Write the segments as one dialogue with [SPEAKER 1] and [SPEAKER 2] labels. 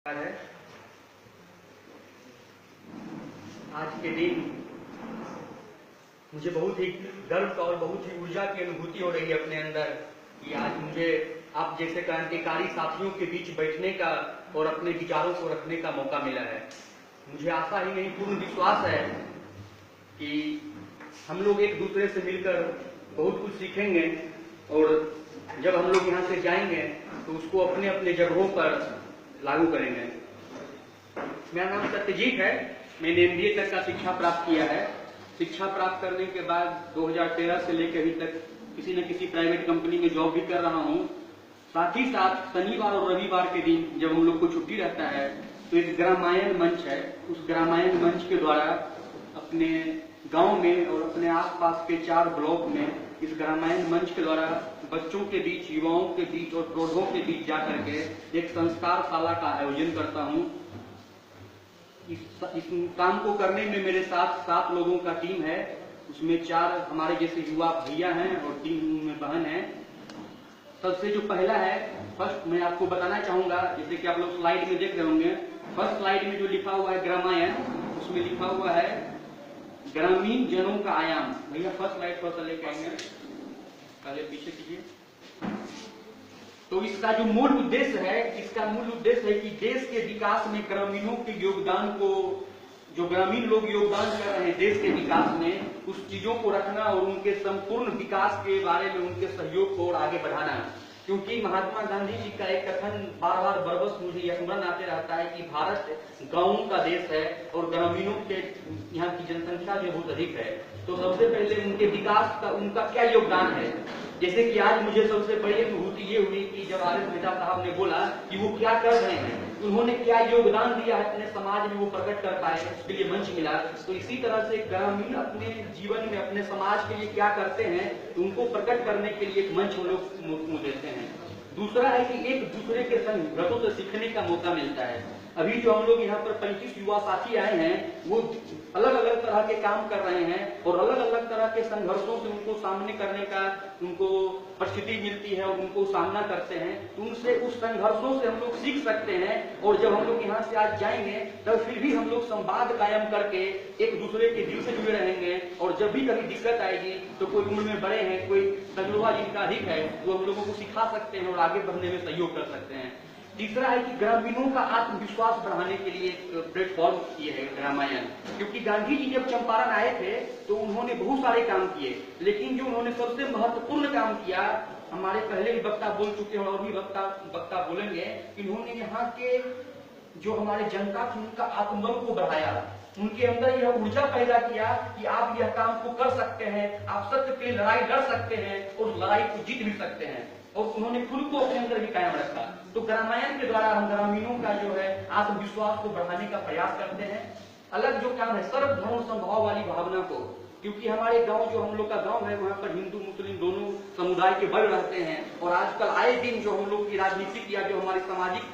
[SPEAKER 1] है। आज के दिन मुझे बहुत ही गर्व और बहुत ही ऊर्जा की अनुभूति हो रही है अपने अंदर कि आज मुझे आप जैसे क्रांतिकारी साथियों के बीच बैठने का और अपने विचारों को रखने का मौका मिला है। मुझे आशा ही नहीं पूर्ण विश्वास है कि हम लोग एक दूसरे से मिलकर बहुत कुछ सीखेंगे और जब हम लोग यहाँ से जाएंगे तो उसको अपने अपने जगहों पर लागू करेंगे। मेरा नाम सत्यजीत है। मैंने MBA तक का शिक्षा प्राप्त किया है। शिक्षा प्राप्त करने के बाद 2013 से लेकर अभी तक किसी न किसी प्राइवेट कंपनी में जॉब भी कर रहा हूँ। साथ ही साथ शनिवार और रविवार के दिन जब हम लोग को छुट्टी रहता है तो एक ग्रामायण मंच है। उस ग्रामायण मंच के द्वारा अपने गांव में और अपने आसपास के 4 ब्लॉक में इस ग्रामायण मंच के द्वारा बच्चों के बीच, युवाओं के बीच और प्रौढ़ों के बीच जाकर के एक संस्कार शाला का आयोजन करता हूँ। इस काम को करने में मेरे साथ 7 लोगों का टीम है। उसमें 4 हमारे जैसे युवा भैया हैं और 3 में बहन है। सबसे जो पहला है, फर्स्ट मैं आपको बताना चाहूंगा, जैसे कि आप लोग स्लाइड में देख रहे होंगे, फर्स्ट स्लाइड में जो लिखा हुआ है ग्रामायण, उसमें लिखा हुआ है ग्रामीण जनों का आयाम। भैया फर्स्ट स्लाइड पर से लेकर आएंगे, पहले पीछे कीजिए। तो इसका जो मूल उद्देश्य है, इसका मूल उद्देश्य है कि देश के विकास में ग्रामीणों के योगदान को, जो ग्रामीण लोग योगदान कर रहे हैं देश के विकास में, उस चीजों को रखना और उनके संपूर्ण विकास के बारे में उनके सहयोग को और आगे बढ़ाना। क्योंकि महात्मा गांधी जी का एक कथन बार बार बरबस मुझे यह स्मरण आते रहता है कि भारत गांवों का देश है और ग्रामीणों के यहाँ की जनसंख्या जो बहुत अधिक है। तो सबसे पहले उनके विकास का उनका क्या योगदान है। जैसे कि आज मुझे सबसे बड़ी अनुभूति ये हुई कि जब आरिफ मेहता साहब ने बोला कि वो क्या कर रहे हैं, उन्होंने क्या योगदान दिया है अपने समाज में, वो प्रकट कर पाए, उसके लिए मंच मिला। तो इसी तरह से ग्रामीण अपने जीवन में अपने समाज के लिए क्या करते हैं, तो उनको प्रकट करने के लिए एक मंच हम लोग देते हैं। दूसरा है कि एक दूसरे के संघर्षों से सीखने का मौका मिलता है। अभी जो हम लोग यहाँ पर 35 युवा साथी आए हैं, वो अलग अलग तरह के काम कर रहे हैं और अलग अलग तरह के संघर्षों से उनको सामने करने का उनको परिस्थिति मिलती है और उनको सामना करते हैं। तो उनसे उस संघर्षों से हम लोग सीख सकते हैं और जब हम लोग यहाँ से आज जाएंगे तब फिर भी हम लोग संवाद कायम करके एक दूसरे के दिल से जुड़े रहेंगे। और जब भी कभी दिक्कत आएगी तो कोई उम्र में बड़े हैं, कोई तजुर्बा जिनका अधिक है, वो हम लोगों को सिखा सकते हैं और आगे बढ़ने में सहयोग कर सकते हैं। तीसरा है कि ग्रामीणों का आत्मविश्वास बढ़ाने के लिए एक प्लेटफॉर्म ये है ग्रामायण। क्योंकि गांधी जी जब चंपारण आए थे तो उन्होंने बहुत सारे काम किए, लेकिन जो उन्होंने सबसे महत्वपूर्ण काम किया, हमारे पहले भी वक्ता बोल चुके हैं और भी वक्ता बोलेंगे, इन्होंने यहाँ के जो हमारे जनता थी उनका आत्मबल को बढ़ाया। उनके अंदर यह ऊर्जा पैदा किया कि आप यह काम को कर सकते हैं, आप सत्य के लिए लड़ाई लड़ सकते हैं और लड़ाई को जीत भी सकते हैं। और उन्होंने खुद को अपने अंदर भी कायम रखा। तो ग्रामायण के द्वारा हम ग्रामीणों का जो है आत्मविश्वास को बढ़ाने का प्रयास करते हैं। अलग जो काम है सर्वधर्म समभाव वाली भावना को, क्योंकि हमारे गांव जो हम लोग का गांव है वहाँ पर हिंदू मुस्लिम दोनों समुदाय के बड़े रहते हैं और आजकल आए दिन जो हम लोग की राजनीतिक या जो हमारी सामाजिक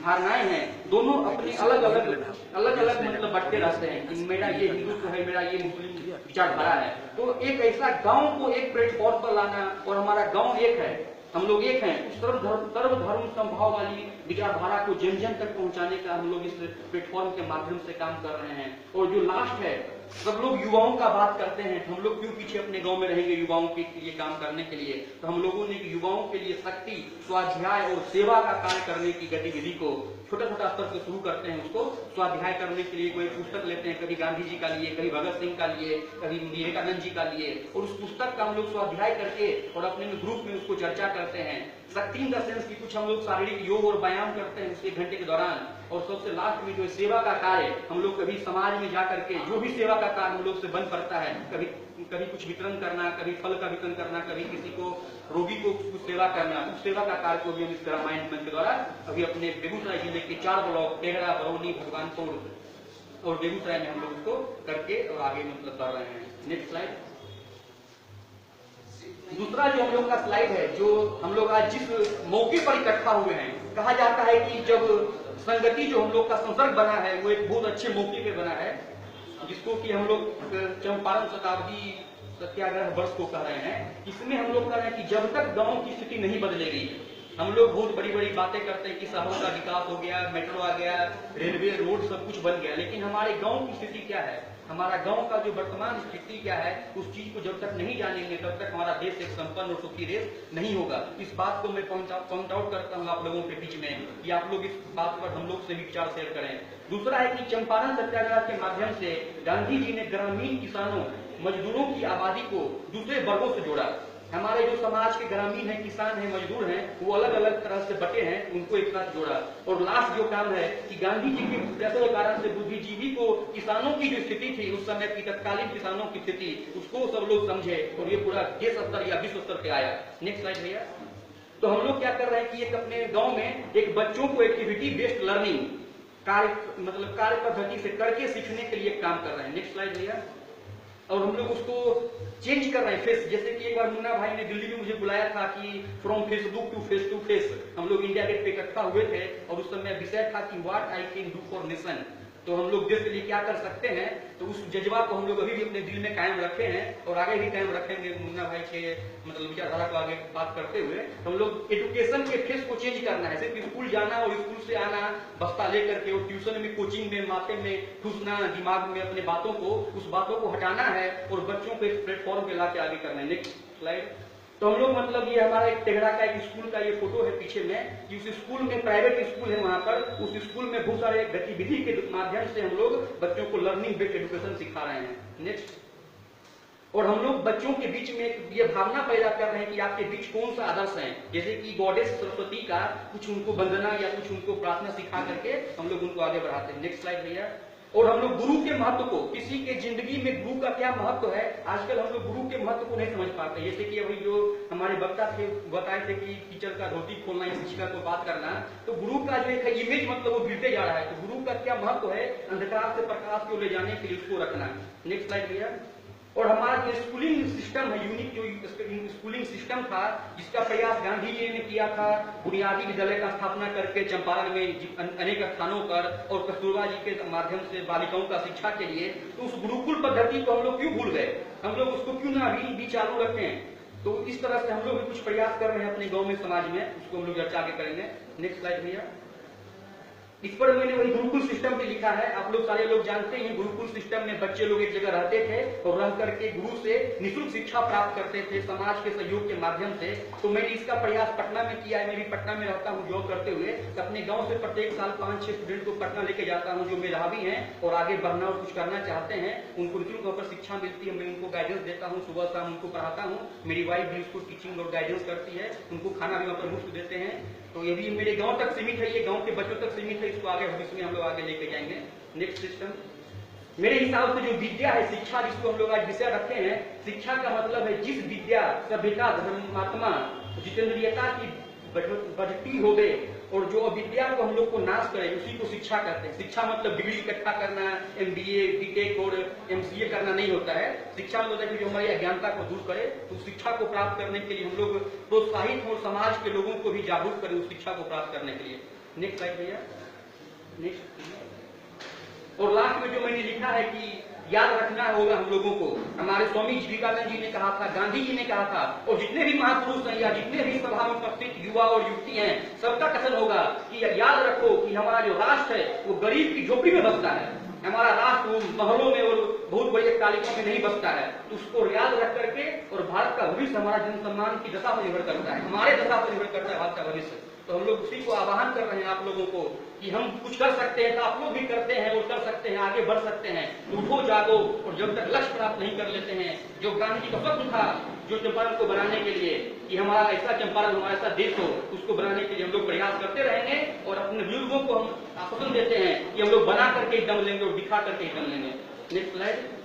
[SPEAKER 1] धारणाएं हैं, दोनों अपने अलग अलग मतलब बढ़ते रहते हैं कि मेरा ये हिंदुत्व है, मेरा ये मुस्लिम विचारधारा है। तो एक ऐसा गाँव को एक प्लेटफॉर्म पर लाना, और हमारा गाँव एक है, हम लोग एक हैं, सर्वधर्म संभाव वाली विचारधारा को जन जन तक पहुंचाने का हम लोग इस प्लेटफॉर्म के माध्यम से काम कर रहे हैं। और जो लास्ट है, सब लोग युवाओं का बात करते हैं, हम लोग क्यों पीछे अपने गांव में रहेंगे युवाओं के लिए काम करने के लिए। तो हम लोगों ने युवाओं के लिए शक्ति, स्वाध्याय और सेवा का कार्य करने की गतिविधि को छोटा छोटा स्तर से शुरू करते हैं। उसको स्वाध्याय करने के लिए कोई पुस्तक लेते हैं, कभी गांधी जी का लिए, कभी भगत सिंह का लिए, कभी विवेकानंद जी का लिए, और उस पुस्तक का हम लोग स्वाध्याय करके और अपने ग्रुप में उसको चर्चा करते हैं। शक्ति इन द सेंस की कुछ हम लोग शारीरिक योग और व्यायाम करते हैं उस 1 घंटे के दौरान। और सबसे लास्ट में जो सेवा का कार्य, हम लोग कभी समाज में जाकर के जो भी सेवा का कार्य हम लोग से बन पड़ता है, कभी कुछ वितरण करना, कभी फल का वितरण करना, कभी किसी को रोगी को कुछ सेवा करना, उस सेवा का कार्य को भी हम इस ग्रामायण मंच के द्वारा अभी अपने बेगूसराय जिले के 4 ब्लॉक टेहरा, बरौनी, भगवानपुर और बेगूसराय में हम लोग उसको करके और आगे मतलब कर रहे हैं। Next slide. दूसरा जो हम लोग का स्लाइड है, जो हम लोग आज जिस मौके पर इकट्ठा हुए हैं, कहा जाता है कि जब संगति जो हम लोग का संसर्ग बना है वो एक बहुत अच्छे मौके पे बना है, जिसको कि हम लोग चंपारण शताब्दी सत्याग्रह वर्ष को कह रहे हैं। इसमें हम लोग कह रहे हैं कि जब तक गांव की स्थिति नहीं बदलेगी, हम लोग बहुत बड़ी बड़ी बातें करते हैं कि शहरों का विकास हो गया, मेट्रो आ गया, रेलवे, रोड सब कुछ बन गया, लेकिन हमारे गांव की स्थिति क्या है, हमारा गांव का जो वर्तमान स्थिति क्या है, उस चीज को जब तक नहीं जानेंगे तब तक हमारा देश एक संपन्न और सुखी देश नहीं होगा। इस बात को मैं पॉइंट आउट करता हूँ आप लोगों के बीच में कि आप लोग इस बात पर हम लोग से भी विचार शेयर करें। दूसरा है कि चंपारण सत्याग्रह के माध्यम से गांधी जी ने ग्रामीण किसानों, मजदूरों की आबादी को दूसरे वर्गों से जोड़ा। हमारे जो समाज के ग्रामीण हैं, किसान हैं, मजदूर हैं, वो अलग अलग तरह से बटे हैं, उनको एक साथ जोड़ा। और लास्ट जो काम है कि गांधी जी के प्रयासों के कारण से बुद्धिजीवी को किसानों की जो स्थिति थी उस समय की, तत्कालीन किसानों की स्थिति, उसको सब लोग समझे और ये पूरा देश स्तर या विश्व स्तर पे आया। नेक्स्ट स्लाइड भैया। तो हम लोग क्या कर रहे हैं कि एक अपने गाँव में एक बच्चों को एक्टिविटी बेस्ड लर्निंग कार्य पद्धति से करके सीखने के लिए काम कर रहे हैं। नेक्स्ट स्लाइड भैया। और हम लोग उसको चेंज कर रहे हैं फेस, जैसे कि एक बार मुन्ना भाई ने दिल्ली में मुझे बुलाया था कि फ्रॉम फेसबुक टू फेस, हम लोग इंडिया गेट पे इकट्ठा हुए थे और उस समय विषय था कि what I can do for nation, तो हम लोग देश के लिए क्या कर सकते हैं। तो उस जज्बा को हम लोग अभी भी अपने दिल में कायम रखे हैं और आगे भी कायम रखेंगे मुन्ना भाई के विचारधारा को आगे बात करते हुए। हम लोग एजुकेशन के फेस को चेंज करना है, सिर्फ स्कूल जाना और स्कूल से आना बस्ता लेकर के और ट्यूशन में, कोचिंग में, माथे में घुसना, दिमाग में अपने बातों को, उस बातों को हटाना है और बच्चों को एक प्लेटफॉर्म पे लाके आगे करना है। Next slide. तो हम लोग ये हमारा एक टेगड़ा का एक स्कूल का ये फोटो है पीछे में, कि उस स्कूल में, प्राइवेट स्कूल है वहां पर, उस स्कूल में बहुत सारे गतिविधि के माध्यम से हम लोग बच्चों को लर्निंग बेस्ड एजुकेशन सिखा रहे हैं। नेक्स्ट। और हम लोग बच्चों के बीच में ये भावना पैदा कर रहे हैं कि आपके बीच कौन सा आदर्श है, जैसे कि गॉडेस सरस्वती का कुछ उनको वंदना या कुछ उनको प्रार्थना सिखा करके हम लोग उनको आगे बढ़ाते हैं। नेक्स्ट स्लाइड भैया। और हम लोग गुरु के महत्व को, किसी के जिंदगी में गुरु का क्या महत्व है, आजकल हम लोग गुरु के महत्व को नहीं समझ पाते। जैसे कि अभी जो हमारे वक्ता थे बताए थे कि टीचर का धोती खोलना या शिक्षिका को बात करना, तो गुरु का जो एक इमेज वो गिरते जा रहा है। तो गुरु का क्या महत्व है, अंधकार से प्रकाश को ले जाने के लिए उसको रखना। नेक्स्ट स्लाइड भैया। और हमारा जो स्कूलिंग सिस्टम है, यूनिक जो स्कूलिंग सिस्टम था, जिसका प्रयास गांधी जी ने किया था, बुनियादी विद्यालय का स्थापना करके चंपारण में अनेक स्थानों पर, और कस्तूरबा जी के माध्यम से बालिकाओं का शिक्षा के लिए, तो उस गुरुकुल पद्धति को हम लोग क्यों भूल गए, हम लोग उसको क्यों ना अभी भी चालू रखें। तो इस तरह से हम लोग भी कुछ प्रयास कर रहे हैं अपने गाँव में, समाज में, उसको हम लोग चर्चा आगे करेंगे। नेक्स्ट स्लाइड भैया। इस पर मैंने वही गुरुकुल सिस्टम पे लिखा है। आप लोग सारे लोग जानते हैं गुरुकुल सिस्टम में बच्चे लोग एक जगह रहते थे और रह करके गुरु से निःशुल्क शिक्षा प्राप्त करते थे समाज के सहयोग के माध्यम से। तो मैंने इसका प्रयास पटना में किया है। मैं भी पटना में रहता हूँ जॉब करते हुए। अपने गांव से प्रत्येक साल 5-6 स्टूडेंट को पटना लेके जाता हूँ जो मेधावी हैं और आगे बढ़ना और कुछ करना चाहते हैं। उनको निःशुल्क वहाँ पर शिक्षा मिलती है, मैं उनको गाइडेंस देता हूँ, सुबह शाम उनको पढ़ाता हूँ। मेरी वाइफ भी उसको टीचिंग और गाइडेंस करती है, उनको खाना भी वहाँ पर मुफ्त देते हैं। तो ये भी मेरे गांव तक सीमित है, ये गांव के बच्चों तक सीमित है, इसको आगे भविष्य में हम लोग आगे लेके जाएंगे। नेक्स्ट सिस्टम, मेरे हिसाब से जो विद्या है, शिक्षा, जिसको हम लोग आज विषय रखे हैं, शिक्षा का मतलब है जिस विद्या सभ्यता, धर्मात्मा, जितेंद्रियता की बढ़ती हो गए और जो अविद्या को हम लोग को नाश करे, उसी को शिक्षा कहते हैं। शिक्षा मतलब डिग्री इकट्ठा करना, MBA, BTech और MCA करना नहीं होता है। शिक्षा मतलब कि जो हमारी अज्ञानता को दूर करे, तो शिक्षा को प्राप्त करने के लिए हम लोग प्रोत्साहित हो, समाज के लोगों को भी जागरूक करें उस शिक्षा को प्राप्त करने के लिए। नेक्स्ट स्लाइड भैया। नेक्स्ट। और लास्ट में जो मैंने लिखा है कि याद रखना होगा हम लोगों को, हमारे स्वामी विवेकानंद जी ने कहा था, गांधी जी ने कहा था, और जितने भी महापुरुष हैं या जितने भी सभा में उपस्थित युवा और युवती हैं, सबका कथन होगा कि याद रखो कि हमारा जो राष्ट्र है वो गरीब की झोपड़ी में बसता है। हमारा राष्ट्र महलों में और बहुत बड़ी तालिकों में नहीं बसता है। तो उसको याद रख करके, और भारत का भविष्य हमारा जन सम्मान की दशा पर निर्भर करता है, हमारे दशा पर निर्भर करता है भारत का भविष्य। तो हम लोग उसी को आह्वान कर रहे हैं आप लोगों को कि हम कुछ कर सकते हैं, तो आप लोग भी करते हैं और कर सकते हैं, आगे बढ़ सकते हैं। उठो, जागो, और जब तक लक्ष्य प्राप्त नहीं कर लेते हैं, जो गांधी जी का स्वप्न था जो चंपारण को बनाने के लिए, कि हमारा ऐसा चंपारण, हमारा ऐसा देश हो, उसको बनाने के लिए हम लोग प्रयास करते रहेंगे और अपने बुजुर्गों को हम आश्वासन देते हैं कि हम लोग बना करके ही दम लेंगे और दिखा करके ही दम लेंगे। Next slide.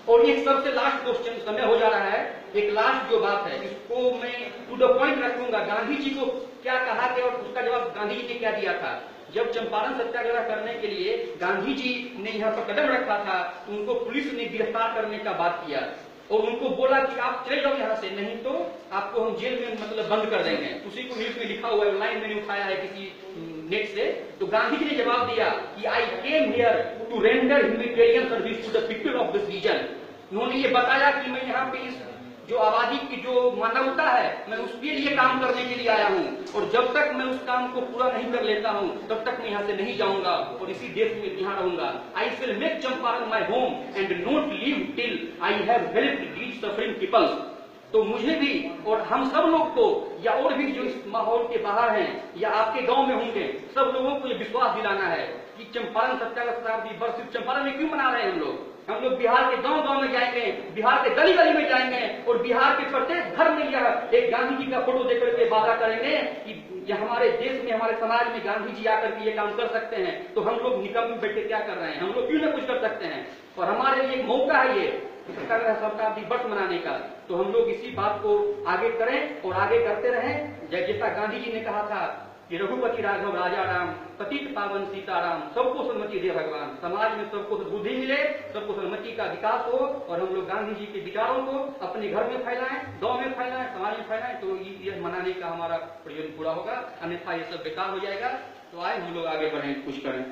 [SPEAKER 1] और ये सबसे लास्ट क्वेश्चन, समय हो जा रहा है, एक लास्ट जो बात है इसको मैं टू द पॉइंट रखूंगा। गांधी जी को क्या कहा गया और उसका जवाब गांधी जी ने क्या दिया था। जब चंपारण सत्याग्रह करने के लिए गांधी जी ने यहाँ पर कदम रखा था, तो उनको पुलिस ने गिरफ्तार करने का बात किया और उनको बोला कि आप चले जाओ यहाँ से, नहीं तो आपको हम जेल में बंद कर देंगे। उसी को न्यूज में लिखा हुआ है, लाइन मैंने उठाया है किसी नेट से। तो गांधी जी ने जवाब दिया कि I came here to render humanitarian service to the people of this region. उन्होंने ये बताया कि मैं यहाँ पे इस जो आबादी की जो मानवता है, मैं उसके लिए काम करने के लिए आया हूँ। और जब तक मैं उस काम को पूरा नहीं कर लेता हूँ तब तक मैं यहाँ से नहीं जाऊंगा और इसी देश में यहाँ रहूंगा। I will make Champaran my home and not leave till I have helped these suffering peoples. तो मुझे भी और हम सब लोग को, या और भी जो इस माहौल के बाहर हैं या आपके गांव में होंगे, सब लोगों को ये विश्वास दिलाना है कि चंपारण सत्याग्रह शताब्दी वर्ष सिर्फ चंपारण में क्यों मना रहे हैं हम लोग बिहार के गांव गांव में जाएंगे, बिहार के गली गली में जाएंगे और बिहार के प्रत्येक घर में यह एक गांधी जी का फोटो देकर के वादा करेंगे कि हमारे देश में, हमारे समाज में गांधी जी आकर के ये काम कर सकते हैं। तो हम लोग निकम में बैठ के क्या कर रहे हैं, हम लोग क्यों ना कुछ कर सकते हैं। और हमारे लिए एक मौका है ये सत्याग्रह शताब्दी वर्ष मनाने का। तो हम लोग इसी बात को आगे करें और आगे करते रहें। जैसा गांधी जी ने कहा था कि रघुपति राघव राजा राम, पतित पावन सीताराम, सबको सन्मति दे भगवान। समाज में सबको बुद्धि मिले, सबको सन्मति का विकास हो और हम लोग गांधी जी के विचारों को अपने घर में फैलाएं, गांव में फैलाएं, समाज में फैलाएं। तो ये मनाने का हमारा प्रयोजन पूरा होगा, अन्यथा ये सब बेकार हो जाएगा। तो आए हम लोग आगे बढ़ें, कुछ करें।